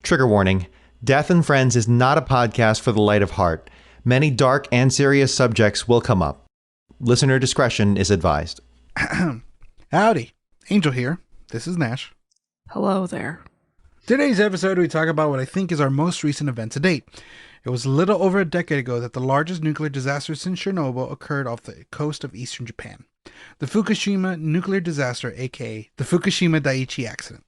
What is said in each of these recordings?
Trigger warning. Death and Friends is not a podcast for the light of heart. Many dark and serious subjects will come up. Listener discretion is advised. Howdy. Angel here. This is Nash. Hello there. Today's episode, we talk about what I think is our most recent event to date. It was a little over a decade ago that the largest nuclear disaster since Chernobyl occurred off the coast of eastern Japan. The Fukushima nuclear disaster, aka the Fukushima Daiichi accident.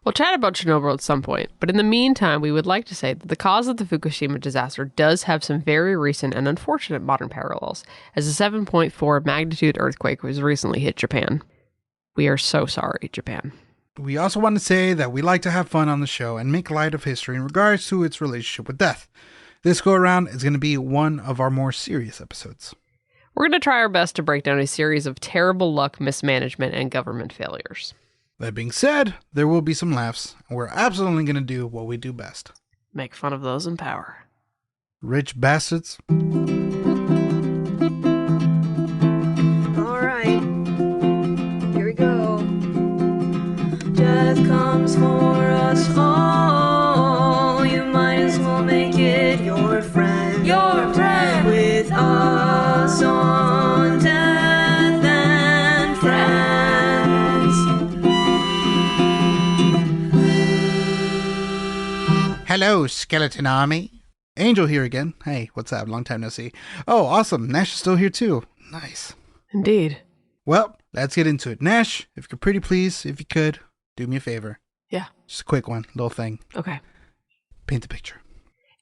We'll chat about Chernobyl at some point, but in the meantime, we would like to say that the cause of the Fukushima disaster does have some very recent and unfortunate modern parallels, as a 7.4 magnitude earthquake was recently hit Japan. We are so sorry, Japan. We also want to say that we like to have fun on the show and make light of history in regards to its relationship with death. This go-around is going to be one of our more serious episodes. We're going to try our best to break down a series of terrible luck, mismanagement, and government failures. That being said, there will be some laughs, and we're absolutely going to do what we do best. Make fun of those in power. Rich bastards. Alright, here we go. Death comes for us all. You might as well make it your friend. Your friend. With us on Death and Friends. Hello, Skeleton Army. Angel here again. Hey, what's up? Long time no see. Oh, awesome. Nash is still here too. Nice. Indeed. Well, let's get into it. Nash, if you're pretty please, if you could, do me a favor. Yeah. Just a quick one, little thing. Okay. Paint the picture.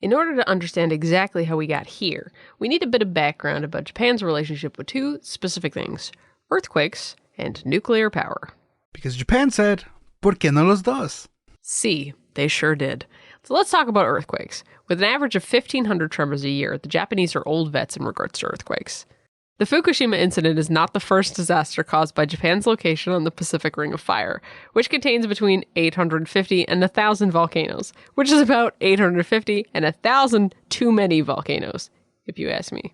In order to understand exactly how we got here, we need a bit of background about Japan's relationship with two specific things: earthquakes and nuclear power. Because Japan said, ¿por qué no los dos? See, they sure did. So let's talk about earthquakes. With an average of 1,500 tremors a year, the Japanese are old vets in regards to earthquakes. The Fukushima incident is not the first disaster caused by Japan's location on the Pacific Ring of Fire, which contains between 850 and 1,000 volcanoes, which is about 850 and 1,000 too many volcanoes, if you ask me.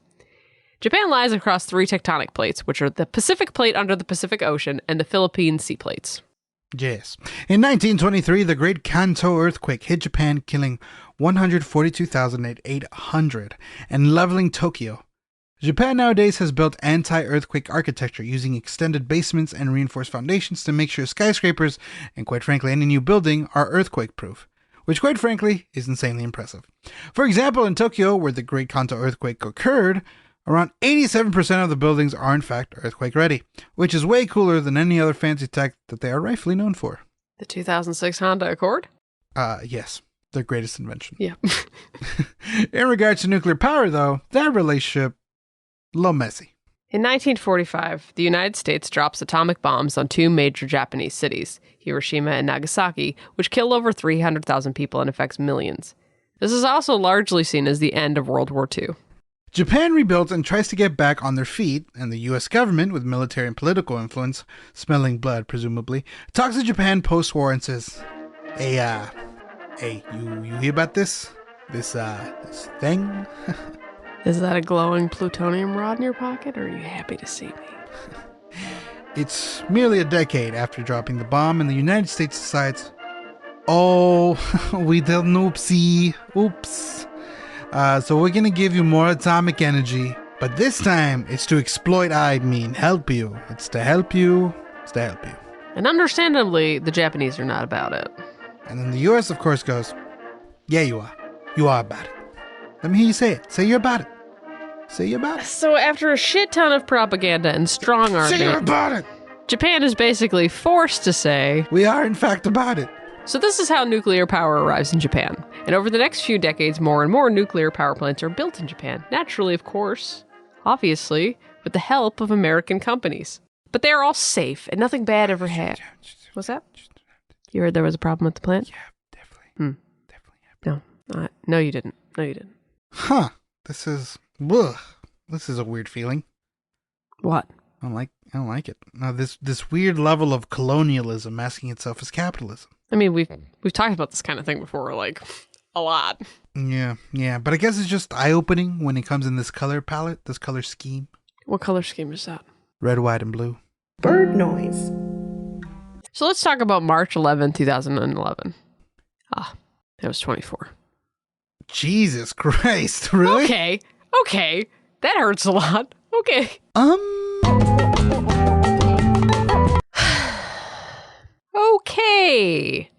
Japan lies across three tectonic plates, which are the Pacific Plate under the Pacific Ocean and the Philippine Sea Plates. Yes. In 1923, the Great Kanto earthquake hit Japan, killing 142,800 and leveling Tokyo. Japan nowadays has built anti-earthquake architecture using extended basements and reinforced foundations to make sure skyscrapers, and quite frankly any new building, are earthquake-proof, which quite frankly is insanely impressive. For example, in Tokyo, where the Great Kanto earthquake occurred, around 87% of the buildings are in fact earthquake-ready, which is way cooler than any other fancy tech that they are rightfully known for. The 2006 Honda Accord? Yes, their greatest invention. Yeah. In regards to nuclear power, though, that relationship, a little messy. In 1945, the United States drops atomic bombs on two major Japanese cities, Hiroshima and Nagasaki, which kill over 300,000 people and affects millions. This is also largely seen as the end of World War II. Japan rebuilds and tries to get back on their feet, and the U.S. government, with military and political influence, smelling blood presumably, talks to Japan post-war and says, Hey, you hear about this? This thing? Is that a glowing plutonium rod in your pocket, or are you happy to see me? It's merely a decade after dropping the bomb, and the United States decides, oh, we did an oopsie. Oops. So we're going to give you more atomic energy, but this time it's to exploit, help you. It's to help you. It's to help you. And understandably, the Japanese are not about it. And then the U.S., of course, goes, yeah, you are. You are about it. Let me hear you say it. Say you're about it. Say you're about it. So after a shit ton of propaganda and strong arming, Say you're about it. Japan is basically forced to say, we are in fact about it. So this is how nuclear power arrives in Japan. And over the next few decades, more and more nuclear power plants are built in Japan. Naturally, of course. Obviously, with the help of American companies. But they are all safe, and nothing bad ever happened. What's that? You heard there was a problem with the plant? Yeah, definitely. Definitely happened. No, you didn't. No, you didn't. Huh. This is a weird feeling. What? I don't like it. Now this weird level of colonialism masking itself as capitalism. I mean, we've talked about this kind of thing before, like a lot. Yeah, but I guess it's just eye-opening when it comes in this color palette, this color scheme. What color scheme is that? Red, white, and blue. Bird noise. So let's talk about March 11, 2011. That was 24. Jesus Christ, really? Okay. That hurts a lot. Okay. Okay.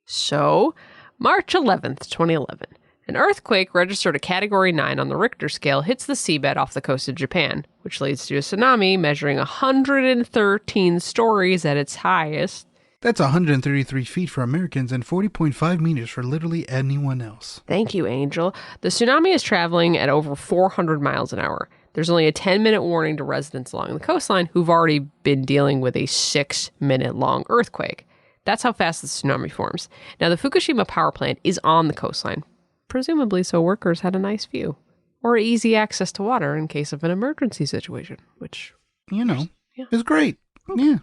So, March 11th, 2011. An earthquake registered a Category 9 on the Richter scale hits the seabed off the coast of Japan, which leads to a tsunami measuring 113 stories at its highest. That's 133 feet for Americans and 40.5 meters for literally anyone else. Thank you, Angel. The tsunami is traveling at over 400 miles an hour. There's only a 10-minute warning to residents along the coastline who've already been dealing with a 6-minute-long earthquake. That's how fast the tsunami forms. Now, the Fukushima power plant is on the coastline, presumably so workers had a nice view or easy access to water in case of an emergency situation, which, is great. Yeah.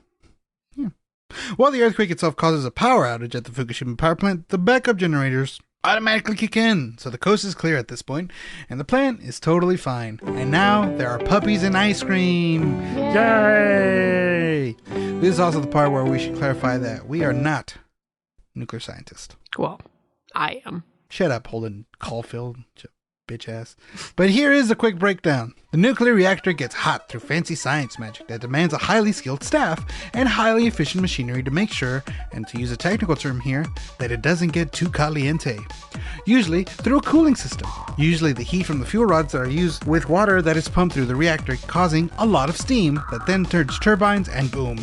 While the earthquake itself causes a power outage at the Fukushima power plant, the backup generators automatically kick in, so the coast is clear at this point, and the plant is totally fine. And now there are puppies and ice cream. Yay! This is also the part where we should clarify that we are not nuclear scientists. well, I am. Shut up, Holden Caulfield, bitch ass. But here is a quick breakdown. The nuclear reactor gets hot through fancy science magic that demands a highly skilled staff and highly efficient machinery to make sure, and to use a technical term here, that it doesn't get too caliente. Usually through a cooling system. Usually the heat from the fuel rods that are used with water that is pumped through the reactor, causing a lot of steam that then turns turbines and boom.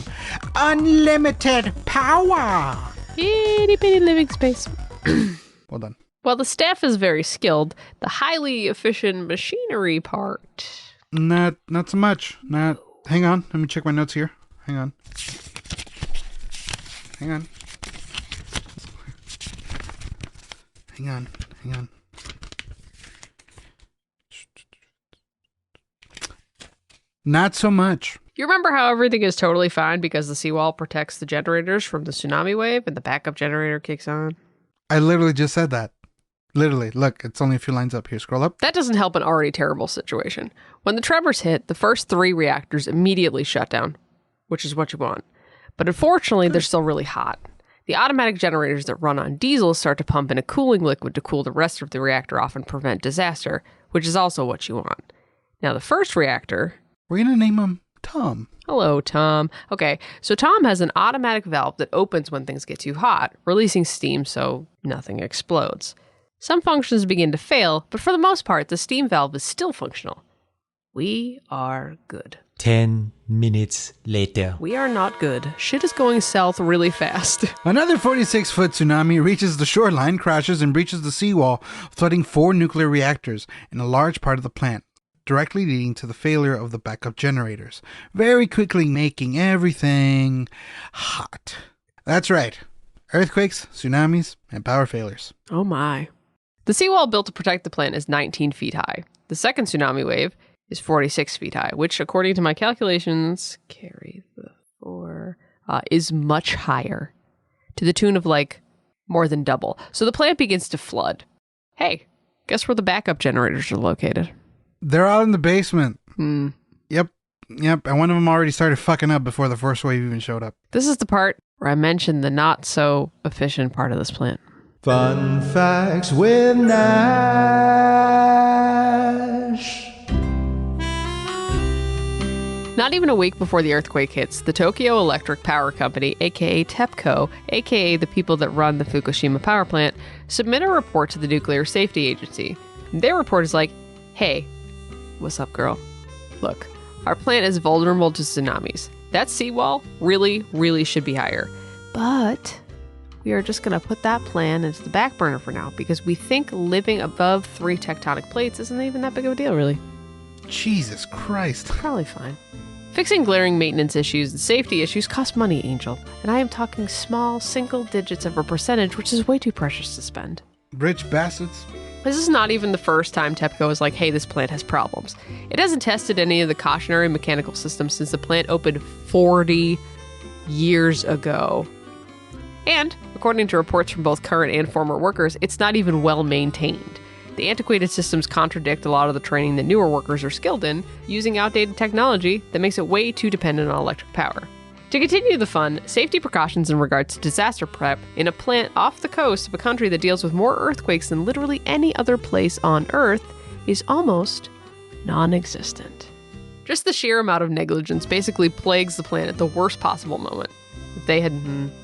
Unlimited power! Itty bitty living space. Well done. While the staff is very skilled, the highly efficient machinery part... Not so much. Hang on. Let me check my notes here. Hang on. Not so much. You remember how everything is totally fine because the seawall protects the generators from the tsunami wave and the backup generator kicks on? I literally just said that. Literally. Look, it's only a few lines up here. Scroll up. That doesn't help an already terrible situation. When the tremors hit, the first 3 reactors immediately shut down, which is what you want. But unfortunately, they're still really hot. The automatic generators that run on diesel start to pump in a cooling liquid to cool the rest of the reactor off and prevent disaster, which is also what you want. Now, the first reactor... We're going to name him Tom. Hello, Tom. Okay, so Tom has an automatic valve that opens when things get too hot, releasing steam so nothing explodes. Some functions begin to fail, but for the most part, the steam valve is still functional. We are good. 10 minutes later. We are not good. Shit is going south really fast. Another 46-foot tsunami reaches the shoreline, crashes, and breaches the seawall, flooding 4 nuclear reactors and a large part of the plant, directly leading to the failure of the backup generators, very quickly making everything hot. That's right. Earthquakes, tsunamis, and power failures. Oh my. The seawall built to protect the plant is 19 feet high. The second tsunami wave is 46 feet high, which, according to my calculations, is much higher, to the tune of more than double. So the plant begins to flood. Hey, guess where the backup generators are located? They're out in the basement. Yep. And one of them already started fucking up before the first wave even showed up. This is the part where I mentioned the not so efficient part of this plant. Fun facts with Nash. Not even a week before the earthquake hits, the Tokyo Electric Power Company, aka TEPCO, aka the people that run the Fukushima power plant, submit a report to the Nuclear Safety Agency. Their report is like, hey, what's up, girl? Look, our plant is vulnerable to tsunamis. That seawall really, really should be higher. But we are just going to put that plan into the back burner for now because we think living above 3 tectonic plates isn't even that big of a deal, really. Jesus Christ. Probably fine. Fixing glaring maintenance issues and safety issues cost money, Angel. And I am talking small, single digits of a percentage, which is way too precious to spend. Rich bastards. This is not even the first time TEPCO is like, hey, this plant has problems. It hasn't tested any of the cautionary mechanical systems since the plant opened 40 years ago. And, according to reports from both current and former workers, it's not even well maintained. The antiquated systems contradict a lot of the training that newer workers are skilled in, using outdated technology that makes it way too dependent on electric power. To continue the fun, safety precautions in regards to disaster prep in a plant off the coast of a country that deals with more earthquakes than literally any other place on Earth is almost non-existent. Just the sheer amount of negligence basically plagues the plant at the worst possible moment. If they had,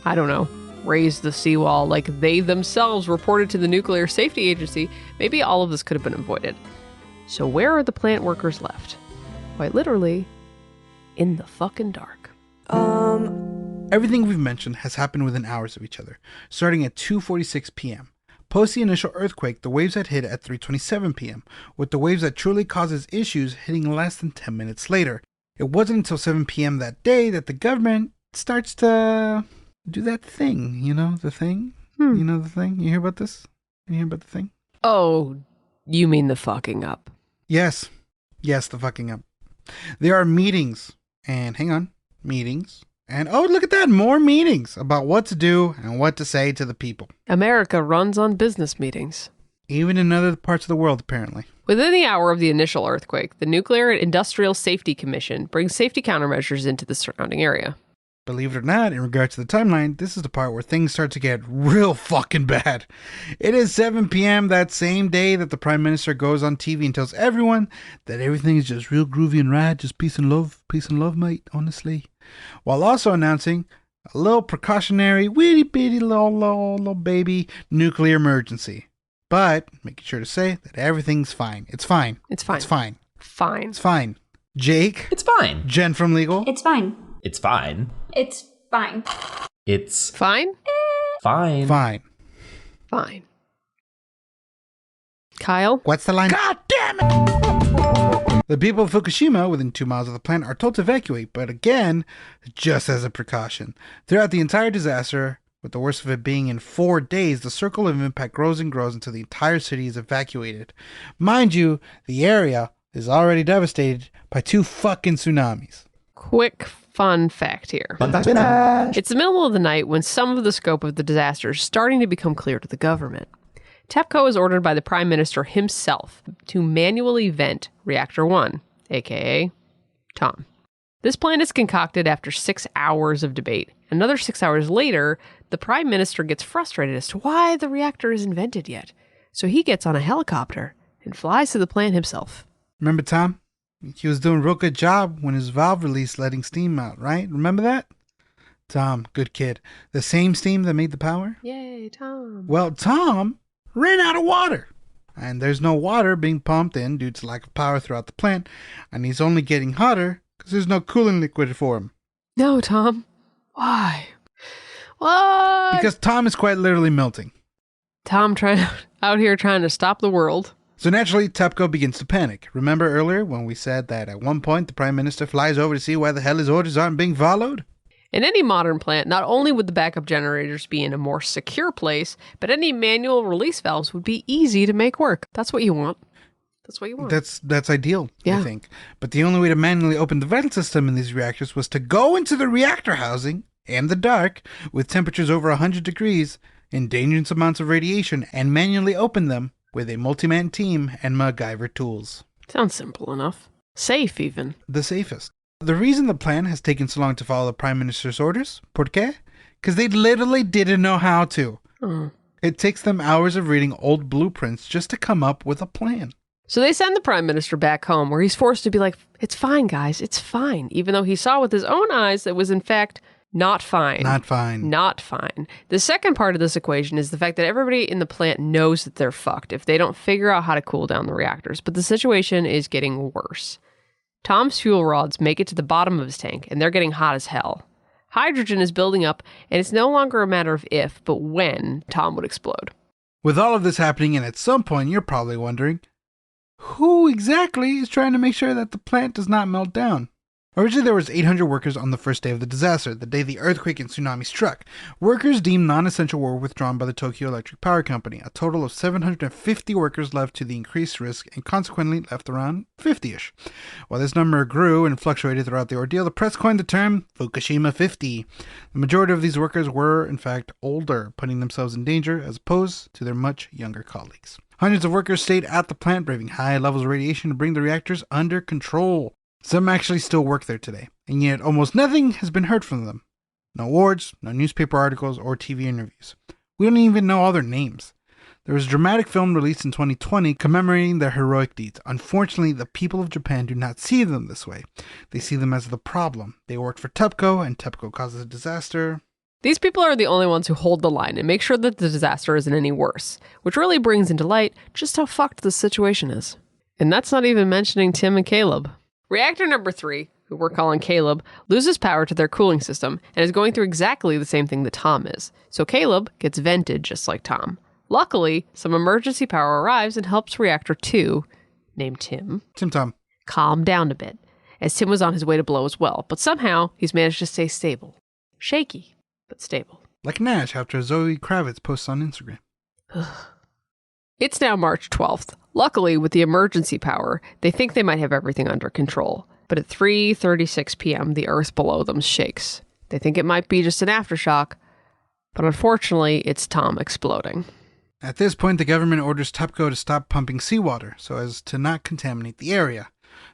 I don't know, raised the seawall like they themselves reported to the Nuclear Safety Agency, maybe all of this could have been avoided. So where are the plant workers left? Quite literally, in the fucking dark. Everything we've mentioned has happened within hours of each other, starting at 2:46 p.m. Post the initial earthquake, the waves had hit at 3:27 p.m., with the waves that truly causes issues hitting less than 10 minutes later. It wasn't until 7 p.m. that day that the government starts to do that thing. You know the thing? You know the thing? You hear about this? You hear about the thing? Oh, you mean the fucking up. Yes. Yes, the fucking up. There are meetings, and meetings. And oh, look at that, more meetings about what to do and what to say to the people. America runs on business meetings. Even in other parts of the world, apparently. Within the hour of the initial earthquake, the Nuclear and Industrial Safety Commission brings safety countermeasures into the surrounding area. Believe it or not, in regards to the timeline, this is the part where things start to get real fucking bad. It is 7 p.m. that same day that the Prime Minister goes on TV and tells everyone that everything is just real groovy and rad, just peace and love, mate, honestly. While also announcing a little precautionary, witty bitty little baby nuclear emergency. But making sure to say that everything's fine. It's fine. It's fine. It's fine. Fine. It's fine. Jake? It's fine. Jen from Legal? It's fine. It's fine. It's fine. It's Fine? fine. Fine. Fine. Kyle? What's the line? God damn it! The people of Fukushima, within 2 miles of the plant, are told to evacuate, but again, just as a precaution. Throughout the entire disaster, with the worst of it being in 4 days, the circle of impact grows and grows until the entire city is evacuated. Mind you, the area is already devastated by 2 fucking tsunamis. Quick fun fact here. It's the middle of the night when some of the scope of the disaster is starting to become clear to the government. TEPCO is ordered by the Prime Minister himself to manually vent Reactor 1, aka Tom. This plan is concocted after 6 hours of debate. Another 6 hours later, the Prime Minister gets frustrated as to why the reactor isn't vented yet. So he gets on a helicopter and flies to the plant himself. Remember Tom? He was doing a real good job when his valve released letting steam out, right? Remember that? Tom, good kid. The same steam that made the power? Yay, Tom. Well, Tom ran out of water. And there's no water being pumped in due to lack of power throughout the plant. And he's only getting hotter because there's no cooling liquid for him. No, Tom. Why? What? Because Tom is quite literally melting. Tom out here trying to stop the world. So naturally, TEPCO begins to panic. Remember earlier when we said that at one point the Prime Minister flies over to see why the hell his orders aren't being followed? In any modern plant, not only would the backup generators be in a more secure place, but any manual release valves would be easy to make work. That's what you want. That's what you want. That's ideal, Yeah. I think. But the only way to manually open the vent system in these reactors was to go into the reactor housing in the dark with temperatures over 100 degrees and dangerous amounts of radiation and manually open them with a multi-man team and MacGyver tools. Sounds simple enough. Safe, even. The safest. The reason the plan has taken so long to follow the Prime Minister's orders, ¿por qué? Because they literally didn't know how to. It takes them hours of reading old blueprints just to come up with a plan. So they send the Prime Minister back home, where he's forced to be like, it's fine, guys, it's fine. Even though he saw with his own eyes that it was, in fact, not fine. Not fine. Not fine. The second part of this equation is the fact that everybody in the plant knows that they're fucked if they don't figure out how to cool down the reactors. But the situation is getting worse. Tom's fuel rods make it to the bottom of his tank, and they're getting hot as hell. Hydrogen is building up, and it's no longer a matter of if, but when Tom would explode. With all of this happening, and at some point you're probably wondering, who exactly is trying to make sure that the plant does not melt down? Originally, there was 800 workers on the first day of the disaster, the day the earthquake and tsunami struck. Workers deemed non-essential were withdrawn by the Tokyo Electric Power Company. A total of 750 workers left to the increased risk and consequently left around 50-ish. While this number grew and fluctuated throughout the ordeal, the press coined the term Fukushima 50. The majority of these workers were, in fact, older, putting themselves in danger as opposed to their much younger colleagues. Hundreds of workers stayed at the plant, braving high levels of radiation to bring the reactors under control. Some actually still work there today, and yet almost nothing has been heard from them. No awards, no newspaper articles, or TV interviews. We don't even know all their names. There was a dramatic film released in 2020 commemorating their heroic deeds. Unfortunately, the people of Japan do not see them this way. They see them as the problem. They worked for TEPCO, and TEPCO causes a disaster. These people are the only ones who hold the line and make sure that the disaster isn't any worse, which really brings into light just how fucked the situation is. And that's not even mentioning Tim and Caleb. Reactor number 3, who we're calling Caleb, loses power to their cooling system and is going through exactly the same thing that Tom is. So Caleb gets vented just like Tom. Luckily, some emergency power arrives and helps Reactor 2, named Tim, Tom. calm down a bit, as Tim was on his way to blow as well, but somehow he's managed to stay stable. Shaky, but stable. Like Nash after Zoe Kravitz posts on Instagram. It's now March 12th. Luckily, with the emergency power, they think they might have everything under control. But at 3:36 p.m., the earth below them shakes. They think it might be just an aftershock, but unfortunately, it's Tom exploding. At this point, the government orders TEPCO to stop pumping seawater so as to not contaminate the area.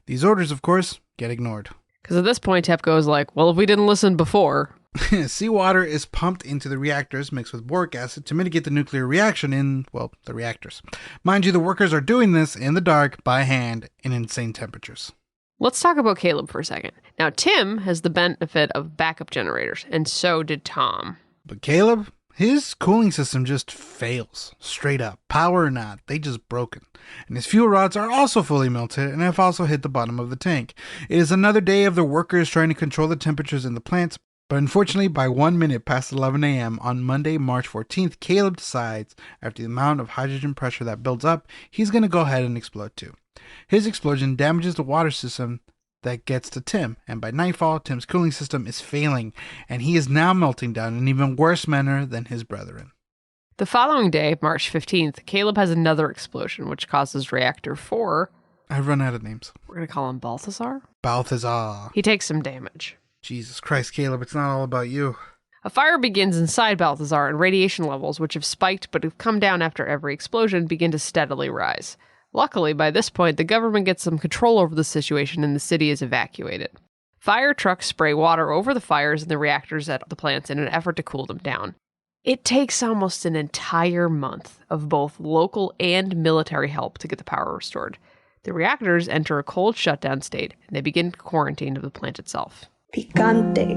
These orders, of course, get ignored. Because at this point, TEPCO is like, well, if we didn't listen before. Seawater is pumped into the reactors mixed with boric acid to mitigate the nuclear reaction in, well, the reactors. Mind you, the workers are doing this in the dark, by hand, in insane temperatures. Let's talk about Caleb for a second. Now, Tim has the benefit of backup generators, and so did Tom. But Caleb, his cooling system just fails. Straight up. Power or not, they just broken. And his fuel rods are also fully melted and have also hit the bottom of the tank. It is another day of the workers trying to control the temperatures in the plants, but unfortunately by 1 minute past 11 a.m. on Monday, March 14th, Caleb decides, after the amount of hydrogen pressure that builds up, he's going to go ahead and explode too. His explosion damages the water system that gets to Tim, and by nightfall, Tim's cooling system is failing, and he is now melting down in an even worse manner than his brethren. The following day, March 15th, Caleb has another explosion, which causes Reactor 4. I've run out of names. We're going to call him Balthazar. Balthazar. He takes some damage. Jesus Christ, Caleb, it's not all about you. A fire begins inside Balthazar, and radiation levels, which have spiked but have come down after every explosion, begin to steadily rise. Luckily, by this point, the government gets some control over the situation and the city is evacuated. Fire trucks spray water over the fires in the reactors at the plants in an effort to cool them down. It takes almost an entire month of both local and military help to get the power restored. The reactors enter a cold shutdown state, and they begin quarantine of the plant itself. Picante.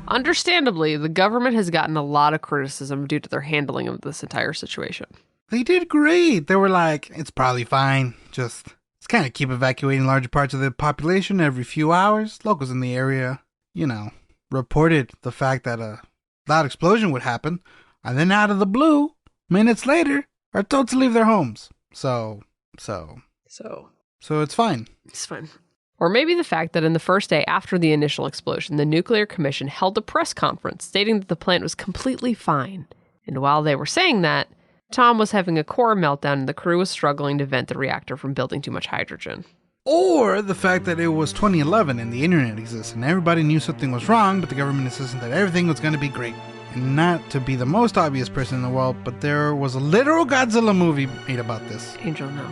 Understandably, the government has gotten a lot of criticism due to their handling of this entire situation. They did great. They were like, it's probably fine. Just kind of keep evacuating larger parts of the population every few hours. Locals in the area, reported the fact that a loud explosion would happen. And then out of the blue, minutes later, are told to leave their homes. So it's fine. It's fine. Or maybe the fact that in the first day after the initial explosion, the Nuclear Commission held a press conference stating that the plant was completely fine. And while they were saying that, Tom was having a core meltdown and the crew was struggling to vent the reactor from building too much hydrogen. Or the fact that it was 2011 and the internet exists and everybody knew something was wrong, but the government insisted that everything was going to be great. And not to be the most obvious person in the world, but there was a literal Godzilla movie made about this. Angel, no.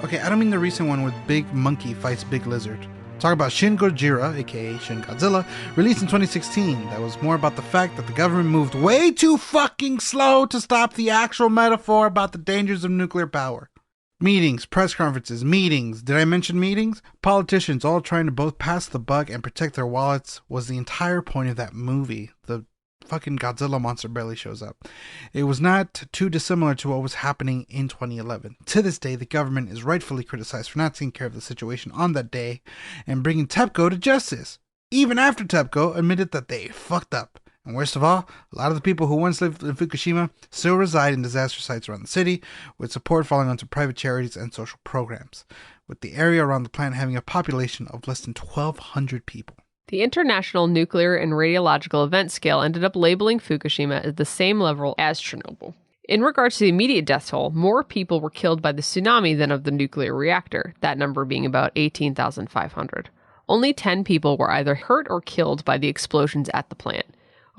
Okay, I don't mean the recent one with Big Monkey fights Big Lizard. Talk about Shin Gojira, aka Shin Godzilla, released in 2016. That was more about the fact that the government moved way too fucking slow to stop the actual metaphor about the dangers of nuclear power. Meetings, press conferences, meetings. Did I mention meetings? Politicians all trying to both pass the buck and protect their wallets was the entire point of that movie. The fucking Godzilla monster barely shows up. It was not too dissimilar to what was happening in 2011. To this day, the government is rightfully criticized for not taking care of the situation on that day and bringing TEPCO to justice, even after TEPCO admitted that they fucked up. And worst of all, a lot of the people who once lived in Fukushima still reside in disaster sites around the city, with support falling onto private charities and social programs, with the area around the plant having a population of less than 1,200 people. The International Nuclear and Radiological Event Scale ended up labeling Fukushima at the same level as Chernobyl. In regards to the immediate death toll, more people were killed by the tsunami than of the nuclear reactor, that number being about 18,500. Only 10 people were either hurt or killed by the explosions at the plant.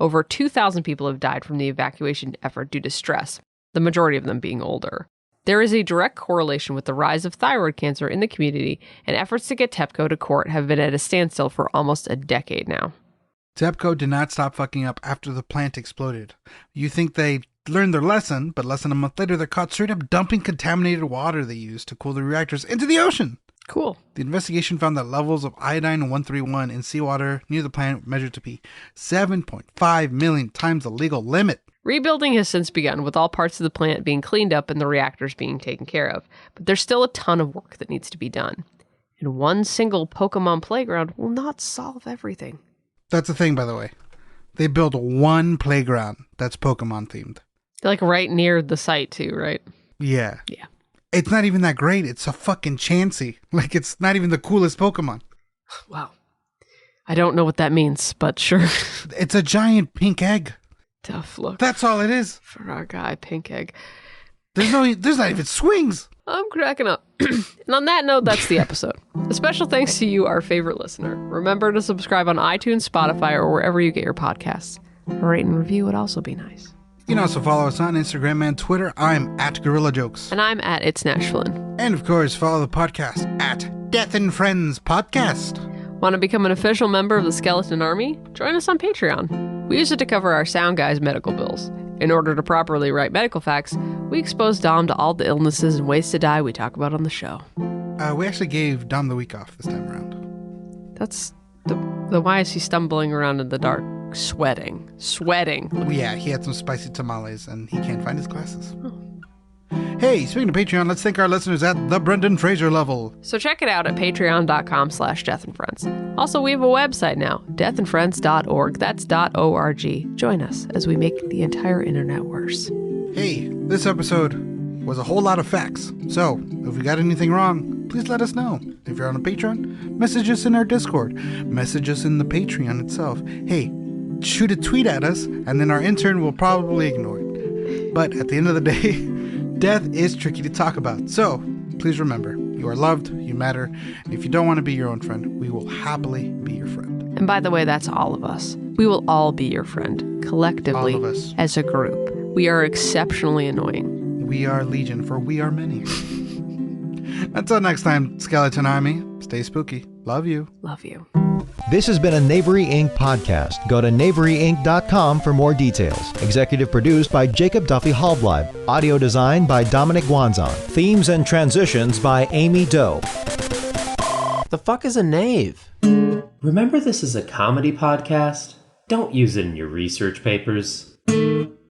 Over 2,000 people have died from the evacuation effort due to stress, the majority of them being older. There is a direct correlation with the rise of thyroid cancer in the community, and efforts to get TEPCO to court have been at a standstill for almost a decade now. TEPCO did not stop fucking up after the plant exploded. You think they learned their lesson, but less than a month later, they're caught straight up dumping contaminated water they used to cool the reactors into the ocean. Cool. The investigation found that levels of iodine-131 in seawater near the plant measured to be 7.5 million times the legal limit. Rebuilding has since begun, with all parts of the plant being cleaned up and the reactors being taken care of. But there's still a ton of work that needs to be done. And one single Pokemon playground will not solve everything. That's the thing, by the way. They built one playground that's Pokemon themed. Like right near the site too, right? Yeah. Yeah. It's not even that great. It's a fucking Chansey. Like, it's not even the coolest Pokemon. Wow. I don't know what that means, but sure. It's a giant pink egg. Tough look. That's all it is. For our guy, Pink Egg. There's not even swings. I'm cracking up. And on that note, that's the episode. A special thanks to you, our favorite listener. Remember to subscribe on iTunes, Spotify, or wherever you get your podcasts. A rate and review would also be nice. You can also follow us on Instagram and Twitter. I'm at Gorilla Jokes. And I'm at It's Nashvillin. And of course, follow the podcast at Death and Friends Podcast. Want to become an official member of the Skeleton Army? Join us on Patreon. We use it to cover our sound guy's medical bills. In order to properly write medical facts, we expose Dom to all the illnesses and ways to die we talk about on the show. We actually gave Dom the week off this time around. That's the why is he stumbling around in the dark, sweating? Yeah, he had some spicy tamales and he can't find his glasses. Hey, speaking of Patreon, let's thank our listeners at the Brendan Fraser level. So check it out at patreon.com/deathandfriends. Also, we have a website now, deathandfriends.org. That's .org. Join us as we make the entire internet worse. Hey, this episode was a whole lot of facts. So, if we got anything wrong, please let us know. If you're on a Patreon, message us in our Discord. Message us in the Patreon itself. Hey, shoot a tweet at us, and then our intern will probably ignore it. But at the end of the day, death is tricky to talk about. So, please remember, you are loved, you matter, and if you don't want to be your own friend, we will happily be your friend. And by the way, that's all of us. We will all be your friend, collectively, All of us. as a group. We are exceptionally annoying. We are legion, for we are many. Until next time, Skeleton Army, stay spooky. Love you. Love you. This has been a Knavery Inc. podcast. Go to knaveryinc.com for more details. Executive produced by Jacob Duffy Hallbleib. Audio design by Dominic Wanzon. Themes and transitions by Amy Doe. The fuck is a knave? Remember, this is a comedy podcast? Don't use it in your research papers.